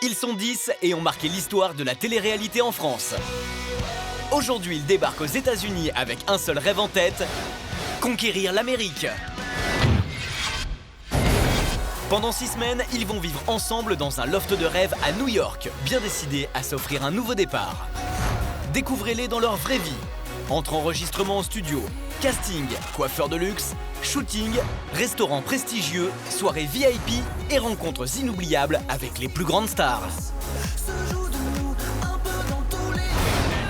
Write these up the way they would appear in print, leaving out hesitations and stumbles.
Ils sont 10 et ont marqué l'histoire de la télé-réalité en France. Aujourd'hui, ils débarquent aux États-Unis avec un seul rêve en tête, conquérir l'Amérique. Pendant 6 semaines, ils vont vivre ensemble dans un loft de rêve à New York, bien décidés à s'offrir un nouveau départ. Découvrez-les dans leur vraie vie. Entre enregistrements en studio, casting, coiffeur de luxe, shooting, restaurants prestigieux, soirées VIP et rencontres inoubliables avec les plus grandes stars.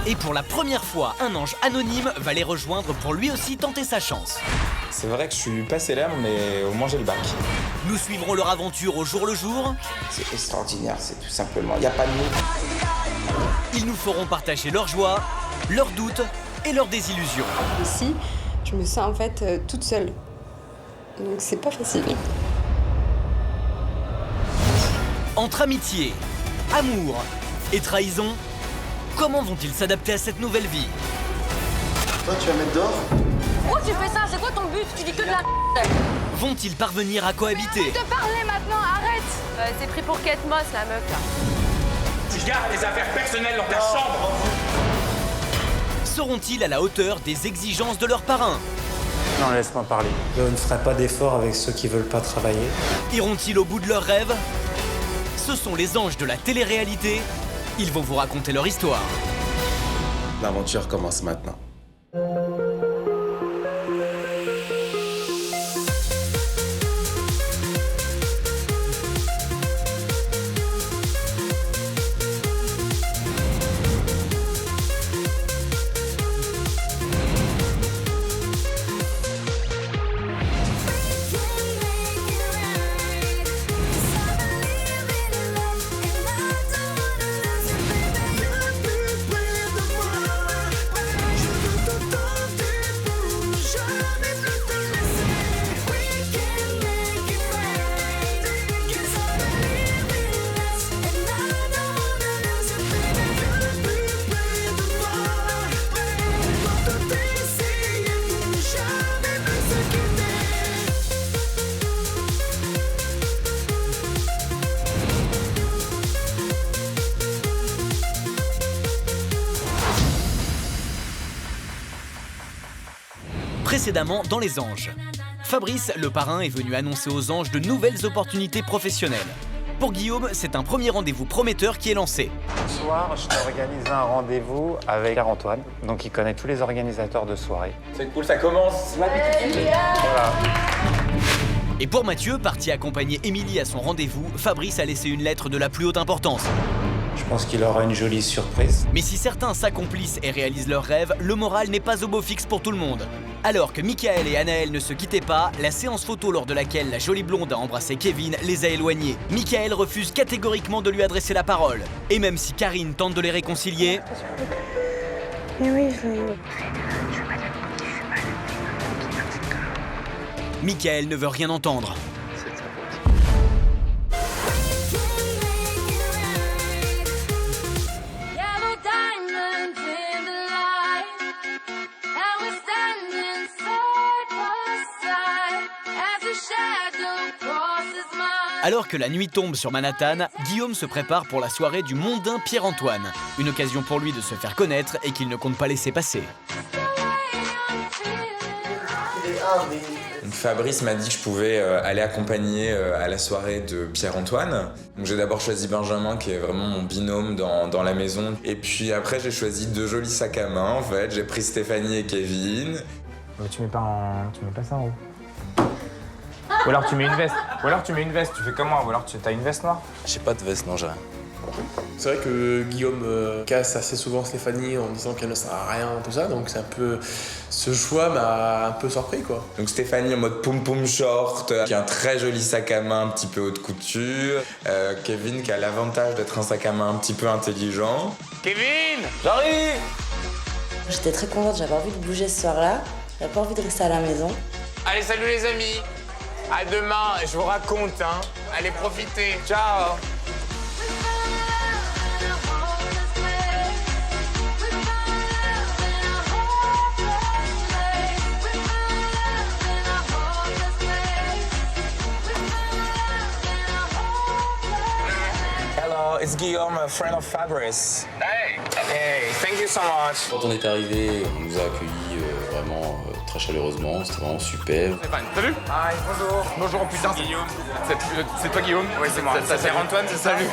Et pour la première fois, un ange anonyme va les rejoindre pour lui aussi tenter sa chance. C'est vrai que je suis pas célèbre, mais au moins j'ai le bac. Nous suivrons leur aventure au jour le jour. C'est extraordinaire, c'est tout simplement, il n'y a pas de mots. Ils nous feront partager leurs joies, leurs doutes et leurs désillusions. Ici, je me sens en fait toute seule. Donc c'est pas facile. Entre amitié, amour et trahison, comment vont-ils s'adapter à cette nouvelle vie? Toi, tu vas mettre dehors? Pourquoi tu fais ça? C'est quoi ton but? Tu dis que de la Vont-ils parvenir à cohabiter? Arrête de parler maintenant, arrête! C'est pris pour Kate Moss, la meuf, là. Tu gardes les affaires personnelles dans ta chambre. Seront-ils à la hauteur des exigences de leurs parrains? Non, laisse-moi parler. Je ne ferai pas d'efforts avec ceux qui veulent pas travailler. Iront-ils au bout de leurs rêves? Ce sont les anges de la télé-réalité. Ils vont vous raconter leur histoire. L'aventure commence maintenant. Précédemment dans Les Anges. Fabrice, le parrain, est venu annoncer aux anges de nouvelles opportunités professionnelles. Pour Guillaume, c'est un premier rendez-vous prometteur qui est lancé. Ce soir, je t'organise un rendez-vous avec Pierre-Antoine. Donc, il connaît tous les organisateurs de soirée. C'est cool, ça commence. Voilà. Et pour Mathieu, parti accompagner Émilie à son rendez-vous, Fabrice a laissé une lettre de la plus haute importance. Je pense qu'il aura une jolie surprise. Mais si certains s'accomplissent et réalisent leurs rêves, le moral n'est pas au beau fixe pour tout le monde. Alors que Michael et Anaël ne se quittaient pas, la séance photo lors de laquelle la jolie blonde a embrassé Kevin les a éloignés. Michael refuse catégoriquement de lui adresser la parole. Et même si Karine tente de les réconcilier... Mais oui, je... Michael ne veut rien entendre. Alors que la nuit tombe sur Manhattan, Guillaume se prépare pour la soirée du mondain Pierre-Antoine. Une occasion pour lui de se faire connaître et qu'il ne compte pas laisser passer. Fabrice m'a dit que je pouvais aller accompagner à la soirée de Pierre-Antoine. Donc j'ai d'abord choisi Benjamin, qui est vraiment mon binôme dans la maison. Et puis après, j'ai choisi 2 jolis sacs à main, en fait. J'ai pris Stéphanie et Kevin. Mais tu mets pas ça en haut. Ou alors tu mets une veste. Tu fais comment? Ou alors tu as une veste noire? J'ai pas de veste, non, j'ai rien. C'est vrai que Guillaume casse assez souvent Stéphanie en disant qu'elle ne sert à rien, tout ça, donc c'est un peu... Ce choix m'a un peu surpris, quoi. Donc Stéphanie en mode poum-poum short, qui a un très joli sac à main un petit peu haute couture. Kevin qui a l'avantage d'être un sac à main un petit peu intelligent. Kevin, j'arrive! J'étais très contente, j'avais envie de bouger ce soir-là. J'avais pas envie de rester à la maison. Allez, salut les amis. À demain, je vous raconte, hein. Allez, profitez. Ciao. is Guillaume, a friend of Fabrice. Hey, thank you so much. Quand on est arrivé, on nous a accueillis vraiment très chaleureusement, c'était vraiment super. Stéphane, salut. Hi, bonjour. Bonjour, putain, c'est Guillaume. C'est toi Guillaume? Oui, c'est moi. C'est Pierre-Antoine, c'est ça? Salut.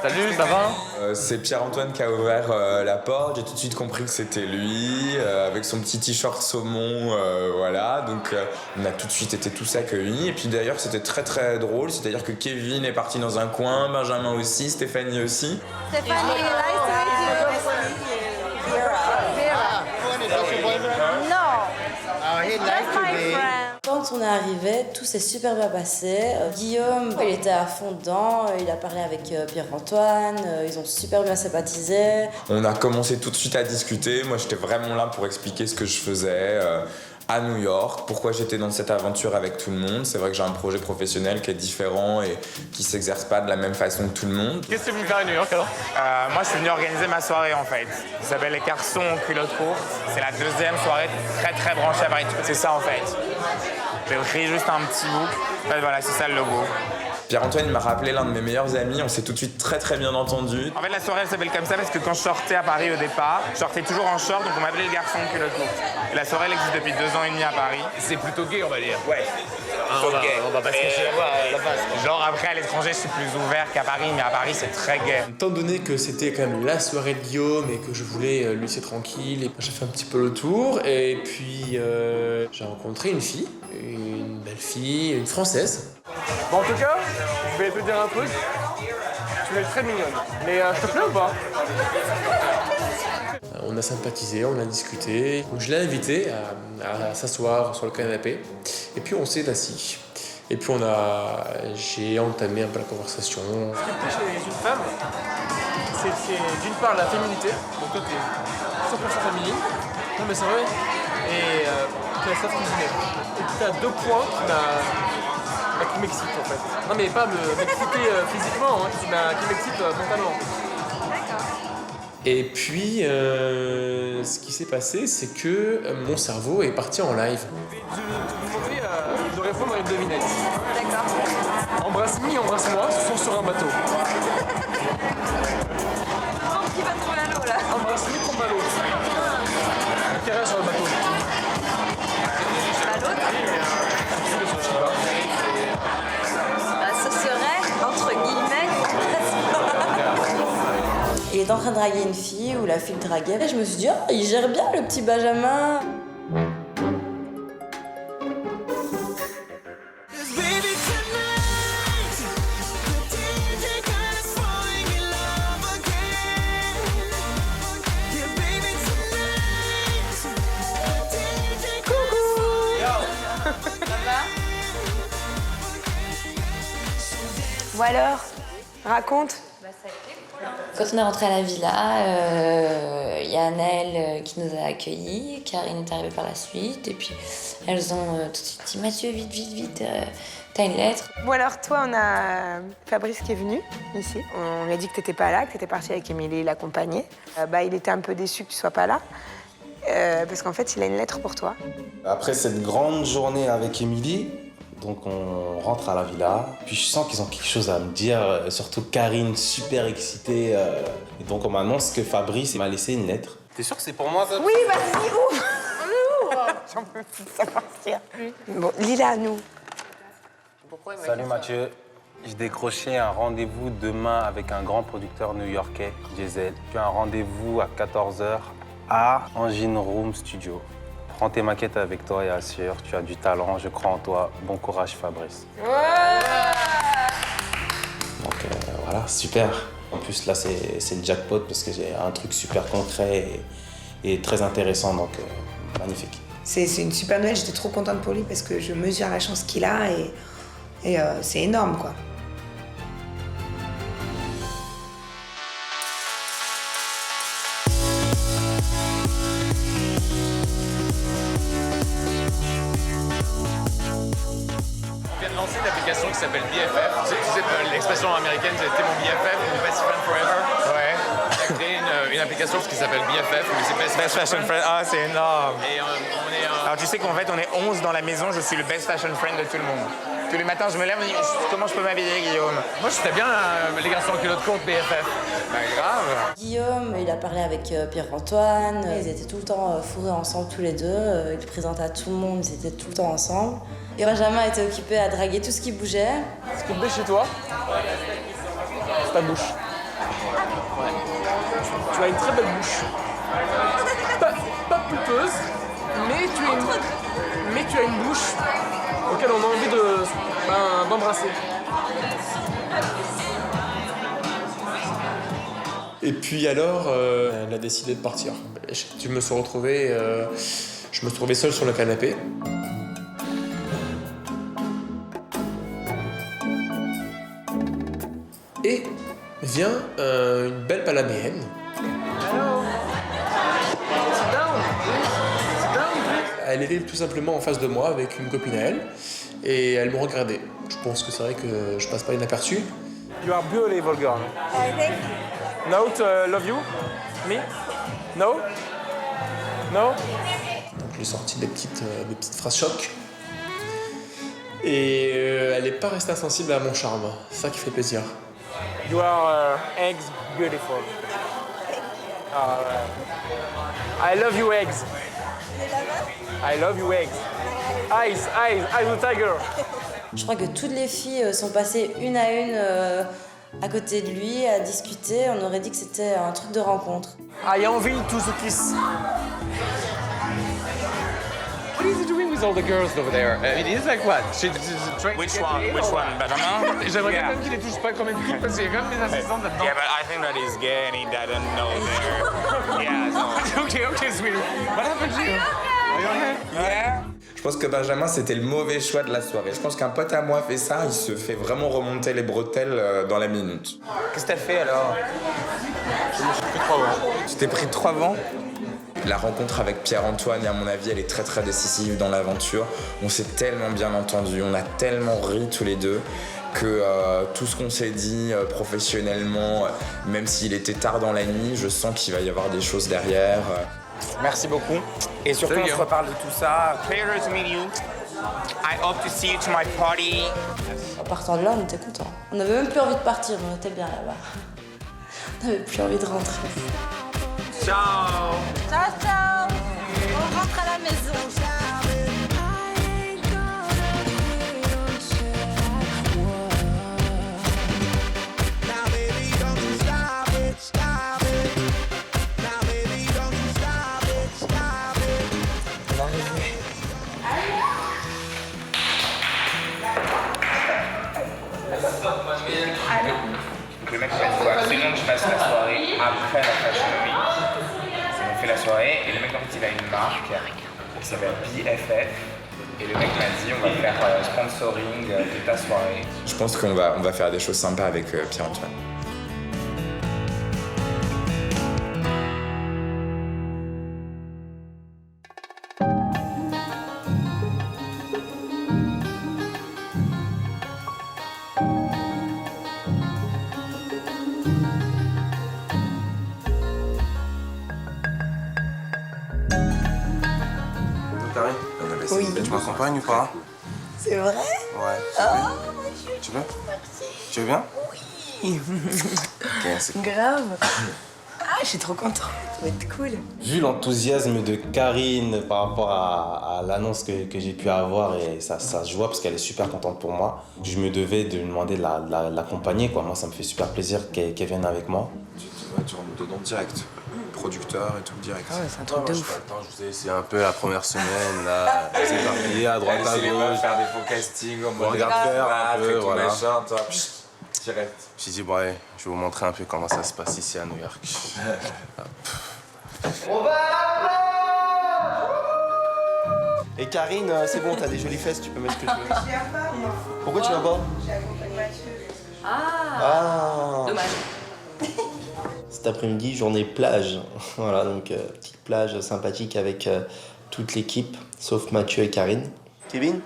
Salut, ça va? C'est Pierre-Antoine qui a ouvert la porte, j'ai tout de suite compris que c'était lui, avec son petit t-shirt saumon, voilà, donc on a tout de suite été tous accueillis, et puis d'ailleurs c'était très très drôle, c'est-à-dire que Kevin est parti dans un coin, Benjamin aussi, Stéphanie aussi. Stéphanie, Quand on est arrivé, tout s'est super bien passé. Guillaume, il était à fond dedans, il a parlé avec Pierre-Antoine, ils ont super bien sympathisé. On a commencé tout de suite à discuter, moi j'étais vraiment là pour expliquer ce que je faisais à New York, pourquoi j'étais dans cette aventure avec tout le monde. C'est vrai que j'ai un projet professionnel qui est différent et qui s'exerce pas de la même façon que tout le monde. Qu'est-ce que tu es venu faire à New York alors? Moi, je suis venu organiser ma soirée en fait. Ça s'appelle Les Garçons en culotte courte. C'est la deuxième soirée très très branchée à Paris. C'est ça en fait. J'ai créé juste un petit book. En fait, voilà, c'est ça le logo. Pierre-Antoine il m'a rappelé l'un de mes meilleurs amis, on s'est tout de suite très très bien entendu. En fait, la soirée elle s'appelle comme ça parce que quand je sortais à Paris au départ, je sortais toujours en short, donc on m'appelait le garçon en culotte courte. Et la soirée elle existe depuis 2 ans et demi à Paris. C'est plutôt gay, on va dire. Ouais. On va pas se cacher la face. Genre après à l'étranger je suis plus ouvert qu'à Paris, mais à Paris c'est très gay. Étant donné que c'était quand même la soirée de Guillaume et que je voulais lui laisser tranquille, et j'ai fait un petit peu le tour et puis j'ai rencontré une fille, une belle fille, une Française. Bon, en tout cas, je vais te dire un truc, tu es très mignonne, mais je te plais ou pas? On a sympathisé, on a discuté, donc je l'ai invité à s'asseoir sur le canapé et puis on s'est assis. Et puis j'ai entamé un peu la conversation. Ce qui me plaît chez une femme, c'est d'une part la féminité, donc toi t'es 100% féminine, non mais c'est vrai, et tu as ça cuisiner. Et puis t'as 2 points qui m'excitent en fait. Non mais pas m'exciter physiquement, hein, qui m'excitent mentalement. Et puis, ce qui s'est passé, c'est que mon cerveau est parti en live. Je vais vous demander de répondre à une devinette. D'accord. Embrasse-moi, ce sont sur un bateau. Qui va trouver à l'eau là? Embrasse-moi, tombe à l'eau. Qui reste sur le bateau? À l'autre? Ce serait, entre guillemets, Il est en train de draguer une fille, ou la fille le draguait, et je me suis dit, oh, il gère bien le petit Benjamin. Ou alors, raconte. Quand on est rentré à la villa, il y a Anaëlle qui nous a accueillis, Karine est arrivée par la suite, et puis elles ont tout de suite dit Mathieu, vite, t'as une lettre. Bon alors toi, on a Fabrice qui est venu ici. On lui a dit que t'étais pas là, que t'étais partie avec Émilie l'accompagner. Il était un peu déçu que tu sois pas là, parce qu'en fait, il a une lettre pour toi. Après cette grande journée avec Émilie, donc on rentre à la villa, puis je sens qu'ils ont quelque chose à me dire, surtout Karine, super excitée. Et donc on m'annonce que Fabrice m'a laissé une lettre. T'es sûr que c'est pour moi ça? Oui, vas-y, ouvre. J'en peux plus de ça partir. Bon, lis-la à nous. Salut Mathieu, j'ai décroché un rendez-vous demain avec un grand producteur new-yorkais, Diesel. Tu as un rendez-vous à 14h à Engine Room Studio. Prends tes maquettes avec toi et assure, tu as du talent, je crois en toi. Bon courage Fabrice. Donc voilà, super. En plus là c'est le jackpot parce que j'ai un truc super concret et très intéressant, donc magnifique. C'est une super nouvelle, j'étais trop contente pour lui parce que je mesure la chance qu'il a et c'est énorme quoi. Qui s'appelle BFF. Tu sais l'expression américaine, c'était mon BFF, mon best friend forever. Ouais. On a créé une application qui s'appelle BFF, mais c'est Best Fashion Friend. Ah, c'est énorme. Et on est Alors tu sais qu'en fait on est 11 dans la maison, je suis le best fashion friend de tout le monde. Tous les matins je me lève et je me dis comment je peux m'habiller Guillaume. Moi, j'étais bien les garçons en culotte courte BFF. Bah grave. Guillaume, il a parlé avec Pierre-Antoine, ils étaient tout le temps fourrés ensemble tous les deux, il présentait à tout le monde, ils étaient tout le temps ensemble. Et Benjamin était occupé à draguer tout ce qui bougeait. Ce qui me plaît chez toi, c'est ta bouche. Ouais. Tu as une très belle bouche. Pas pulpeuse, mais tu as une bouche auquel on a envie d'embrasser. Et puis alors, elle a décidé de partir. Je me suis retrouvé seul sur le canapé. Et vient une belle palaméenne. Elle était tout simplement en face de moi avec une copine à elle et elle me regardait. Je pense que c'est vrai que je passe pas inaperçu. You are beautiful girl. I think. No, love you? Me? No? No? Donc j'ai sorti des petites phrases chocs. Et elle n'est pas restée insensible à mon charme. C'est ça qui fait plaisir. You are eggs beautiful. I love you eggs. I love you eggs. Eyes the tiger. Je crois que toutes les filles sont passées une à une à côté de lui à discuter. On aurait dit que c'était un truc de rencontre. I envie to the kiss. What is he doing with all the girls over there? I mean, he's like what? Which one? Benjamin? J'aimerais quand même qu'il les touche pas comme une coupe parce qu'il y a quand même des assistantes là-dedans. Yeah, but I think that he's gay and he doesn't know there. Yeah, so. Okay, sweetie. What happened to you? Are you okay? Yeah. Je pense que Benjamin, c'était le mauvais choix de la soirée. Je pense qu'un pote à moi fait ça, il se fait vraiment remonter les bretelles dans la minute. Qu'est-ce que t'as fait alors? Je me suis pris 3 vents. Tu t'es pris 3 vents? La rencontre avec Pierre-Antoine, à mon avis, elle est très très décisive dans l'aventure. On s'est tellement bien entendus, on a tellement ri tous les deux que tout ce qu'on s'est dit professionnellement, même s'il était tard dans la nuit, je sens qu'il va y avoir des choses derrière. Merci beaucoup. Et surtout, on se reparle de tout ça. Pleasure to meet you. I hope to see you to my party. En partant de là, on était contents. On n'avait même plus envie de partir, mais on était bien là-bas. On n'avait plus envie de rentrer. Ciao. Ciao, ciao. On rentre à la maison. Le mec, il faut absolument que je fasse la soirée après la Fashion Week. On fait la soirée et le mec, en fait, il a une marque qui s'appelle BFF. Et le mec m'a dit, on va faire sponsoring de ta soirée. Je pense qu'on va faire des choses sympas avec Pierre-Antoine. Oui. Tu m'accompagnes ou pas? C'est vrai? Ouais. Oh, Tu veux? Tu veux bien? oui. Ok, c'est Grave. Ah, je suis trop contente. Ça va être cool. Vu l'enthousiasme de Karine par rapport à l'annonce que j'ai pu avoir, et ça se voit parce qu'elle est super contente pour moi, je me devais de lui demander de l'accompagner, quoi. Moi, ça me fait super plaisir qu'elle vienne avec moi. Tu rentres dedans direct. Producteur et tout direct. Ah ouais, c'est un truc de ouf. Attends, je vous ai laissé un peu la première semaine, là. C'est éparpillé à droite, à gauche. Faire des faux castings, On regarde faire un peu, voilà. Machin, toi, direct. J'ai dit, bon, allez, je vais vous montrer un peu comment ça se passe ici à New York. On va à la plage! Et Karine, c'est bon, t'as des jolies fesses, tu peux mettre ce que tu veux. Je viens pas, moi. Pourquoi tu viens pas? J'accompagne Mathieu. Ah. Dommage. Cet après-midi, journée plage. Voilà, donc petite plage sympathique avec toute l'équipe, sauf Mathieu et Karine. Kevin,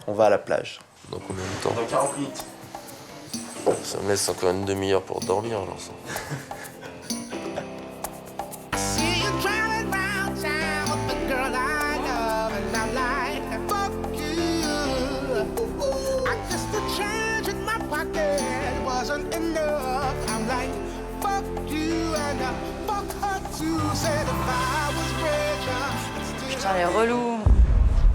on va à la plage. Dans combien de temps? Dans 40 minutes. Ça me laisse encore une demi-heure pour dormir, alors ça. See you driving round town with the girl I love, and Putain, elle est relou.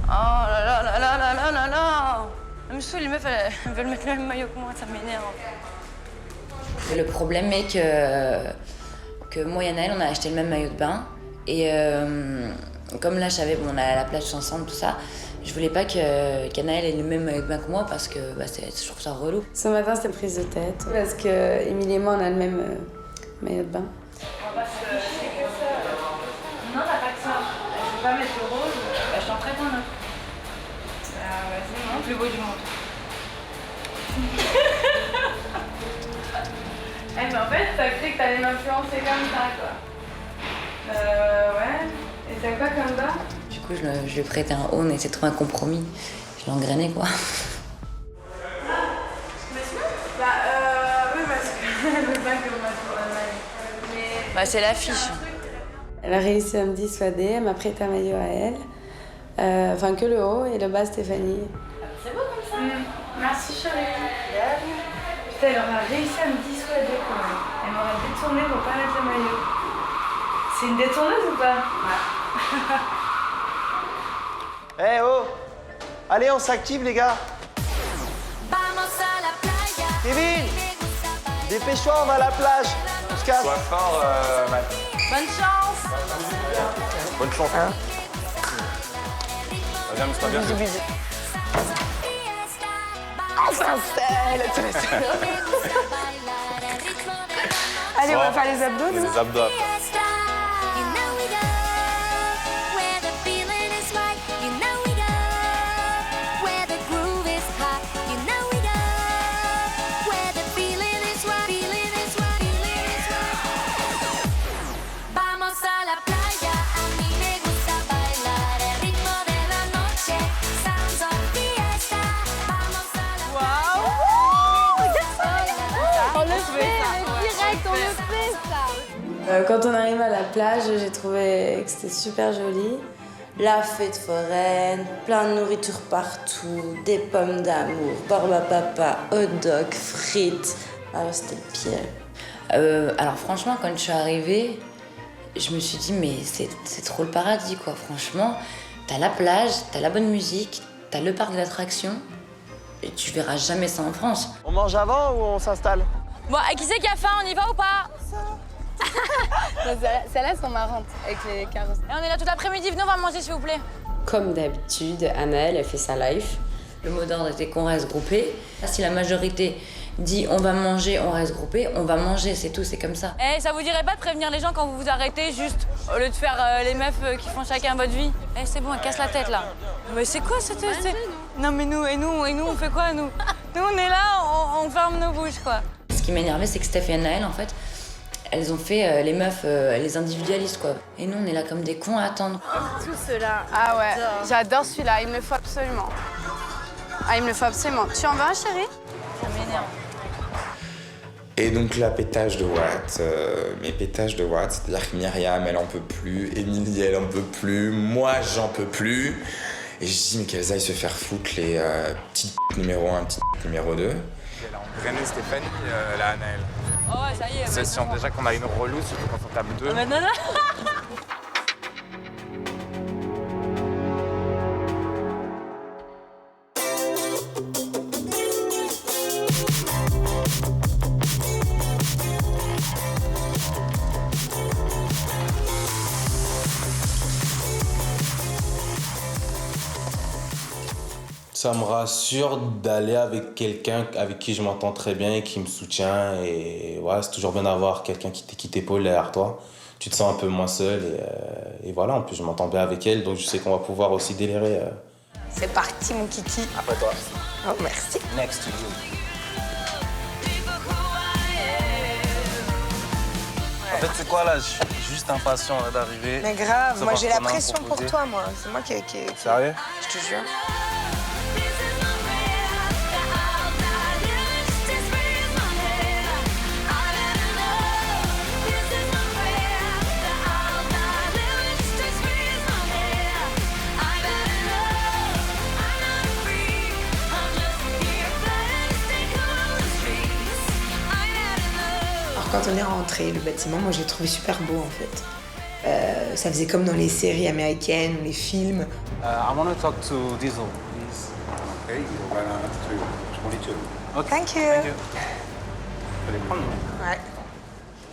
Oh là là là là là là là là. Elle me saoule, les meufs, elles veulent mettre le même maillot que moi, ça m'énerve. Le problème est que moi et Anaël, on a acheté le même maillot de bain. Et comme là, je savais, bon, on allait à la plage ensemble, tout ça, je voulais pas qu'Anaël ait le même maillot de bain que moi parce que je trouve ça relou. Ce matin, c'était prise de tête parce que Émilie et moi, on a le même maillot de bain. On va se que ça. Non, t'as pas que ça. Je veux pas mettre le rose, je t'en prête un autre. Vas-y, non, plus beau du monde. Eh ben en fait, t'as cru que t'allais m'influencer comme ça, quoi. Ouais. Et t'as quoi comme bas? Du coup, je lui ai prêté un haut, on a essayé de trouver un compromis. Je l'ai engrainé, quoi. Bah, oui, parce que elle veut pas que moi je la maille. Mais. Bah, c'est l'affiche. Elle a réussi à me dissuader, elle m'a prêté un maillot à elle. Enfin, que le haut et le bas, Stéphanie. C'est beau comme ça. Merci, chérie. Putain, elle aura réussi à me dissuader, quand même. Elle m'aurait détourné pour pas mettre le maillot. C'est une détourneuse ou pas? Ouais. Eh oh! Allez, on s'active, les gars! Kevin! Dépêche-toi, on va à la plage! On se casse! Sois fort, Matt. Bonne chance! Bonne chance. Hein? Vas-y, amuse-toi bien. Bisous, bisous. Oh, ça s'installe! Allez, on va faire les abdos, nous? Les abdos après. Quand on arrive à la plage, j'ai trouvé que c'était super joli. La fête foraine, plein de nourriture partout, des pommes d'amour, barbe à papa, hot dog, frites. Alors c'était le pire. Alors franchement, quand je suis arrivée, je me suis dit, mais c'est trop le paradis, quoi. Franchement, t'as la plage, t'as la bonne musique, t'as le parc d'attractions, et tu verras jamais ça en France. On mange avant ou on s'installe? Bon, qui c'est qui a faim? On y va ou pas? Celles-là sont marrantes avec les carrosses. Et on est là tout l'après-midi, venez, on va manger s'il vous plaît. Comme d'habitude, Anaël, elle fait sa live. Le mot d'ordre était qu'on reste groupé. Si la majorité dit on va manger, on reste groupé, on va manger, c'est tout, c'est comme ça. Eh, ça vous dirait pas de prévenir les gens quand vous vous arrêtez, juste au lieu de faire les meufs qui font chacun votre vie? Eh, c'est bon, elle casse la tête là. Mais c'est quoi cette... Non mais nous, on fait quoi nous? Nous on est là, on ferme nos bouches quoi. Ce qui m'énervait, c'est que Steph et Anaël, en fait, elles ont fait les meufs, les individualistes, quoi. Et nous, on est là comme des cons à attendre. Tout cela. Ah ouais, j'adore celui-là, il me le faut absolument. Ah, il me le faut absolument. Tu en veux un, chérie? Ça m'énerve. Et donc là, pétage de watts, mes pétages de watts, c'est-à-dire que Myriam, elle en peut plus, Émilie, elle en peut plus, moi, j'en peux plus. Et je dis, mais qu'elles aillent se faire foutre les petites numéro 1, petites numéro 2. Elle a entraîné Stéphanie, la Anaël. Oh ouais, ça y est. C'est sûr déjà qu'on a une relou, surtout quand on tape 2. Oh, maintenant là. Ça me rassure d'aller avec quelqu'un avec qui je m'entends très bien et qui me soutient. Et ouais, c'est toujours bien d'avoir quelqu'un qui t'épaule derrière toi. Tu te sens un peu moins seul. Et voilà, en plus, je m'entends bien avec elle. Donc, je sais qu'on va pouvoir aussi délirer. C'est parti, mon kiki. Après toi. Oh, merci. Next to you. En fait, c'est quoi là? Je suis juste impatient d'arriver. Mais grave, moi j'ai la qu'on a à me pression pour proposer. toi, moi. C'est moi qui... Sérieux? Je te jure. Quand on est rentré, le bâtiment, moi j'ai trouvé super beau en fait. Ça faisait comme dans les séries américaines ou les films. I want to talk to Diesel, please. Okay, you go right on to 22. Okay. Thank you. Thank you. Allez, prendre. Ouais.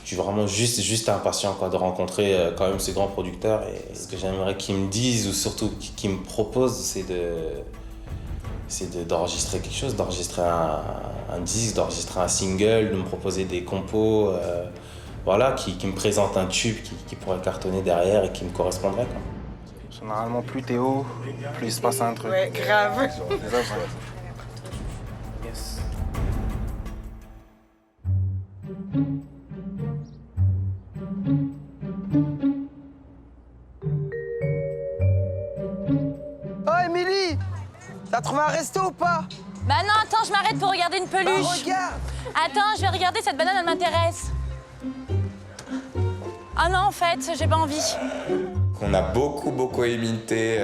Je suis vraiment juste impatient quoi, de rencontrer quand même ces grands producteurs. Et ce que j'aimerais qu'ils me disent, ou surtout qu'ils me proposent, c'est d'enregistrer quelque chose, d'enregistrer un disque, d'enregistrer un single, de me proposer des compos, voilà, qui me présentent un tube qui pourrait cartonner derrière et qui me correspondrait. Quoi. Généralement, plus t'es haut, plus il se passe un truc. Ouais, grave. Yes. Oh, Émilie! T'as trouvé un resto ou pas? Bah non, attends, je m'arrête pour regarder une peluche. Bah, regarde! Attends, je vais regarder, cette banane, elle m'intéresse. Ah non, en fait, j'ai pas envie. On a beaucoup imité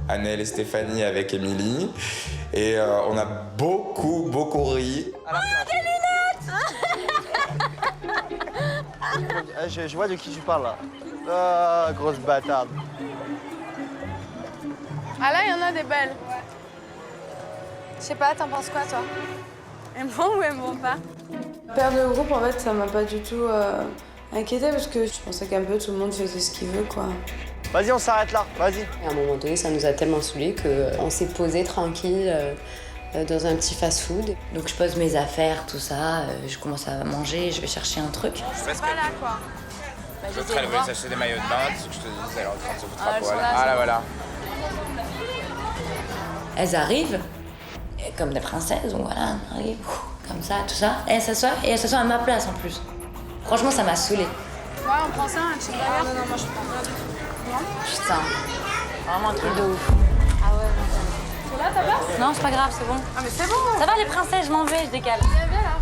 Anaël et Stéphanie avec Émilie. Et on a beaucoup ri. Ah, des lunettes! Je vois de qui tu parles là. Ah, grosse bâtarde. Ah là, il y en a des belles. Je sais pas, t'en penses quoi, toi? Elles me vont ou elles me vont pas? Perdre le groupe, en fait, ça m'a pas du tout inquiétée parce que je pensais qu'un peu tout le monde faisait ce qu'il veut, quoi. Vas-y, on s'arrête là, vas-y. À un moment donné, ça nous a tellement saoulés qu'on s'est posé tranquille dans un petit fast-food. Donc je pose mes affaires, tout ça, je commence à manger, je vais chercher un truc. C'est pas là, quoi. Bah, L'autre, elle voulait s'acheter des maillots de bain, ce que je te dis, elle est en train de se foutre à elles poil. sont là, Ah là, c'est voilà. Elles arrivent, et comme des princesses, donc voilà, elles arrivent, comme ça, tout ça. Et elles s'assoient à ma place en plus. Franchement, ça m'a saoulée. Ouais, on prend ça, un cheeseburger. Ah non, non, moi je prends pas. Non? Putain, vraiment un truc de ouf. Ah ouais, c'est là ta place? Non, c'est pas grave, c'est bon. Ah mais c'est bon! Ça va les princesses, je m'en vais, je décale. Viens là.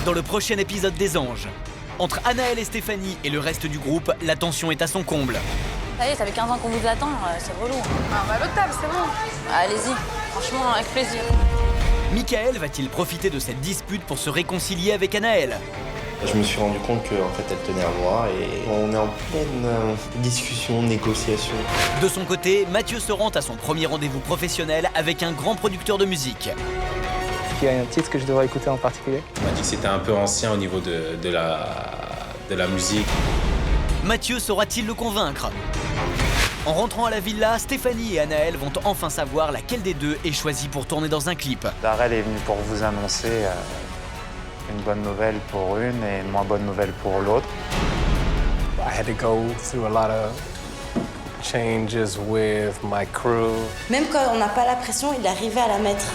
Dans le prochain épisode des Anges, entre Anaël et Stéphanie et le reste du groupe, la tension est à son comble. Ça y est, ça fait 15 ans qu'on vous attend, c'est relou. Ah, on va à l'autre table, c'est bon. Allez-y, franchement, avec plaisir. Michael va-t-il profiter de cette dispute pour se réconcilier avec Anaël? Je me suis rendu compte qu'en fait elle tenait à moi et on est en pleine discussion, négociation. De son côté, Mathieu se rend à son premier rendez-vous professionnel avec un grand producteur de musique. Est-ce qu'il y a un titre que je devrais écouter en particulier? On m'a dit que c'était un peu ancien au niveau de la musique. Mathieu saura-t-il le convaincre? En rentrant à la villa, Stéphanie et Anaël vont enfin savoir laquelle des deux est choisie pour tourner dans un clip. Darrell est venu pour vous annoncer une bonne nouvelle pour une et une moins bonne nouvelle pour l'autre. I had to go through a lot of changes with my crew. Même quand on n'a pas la pression, il arrivait à la mettre.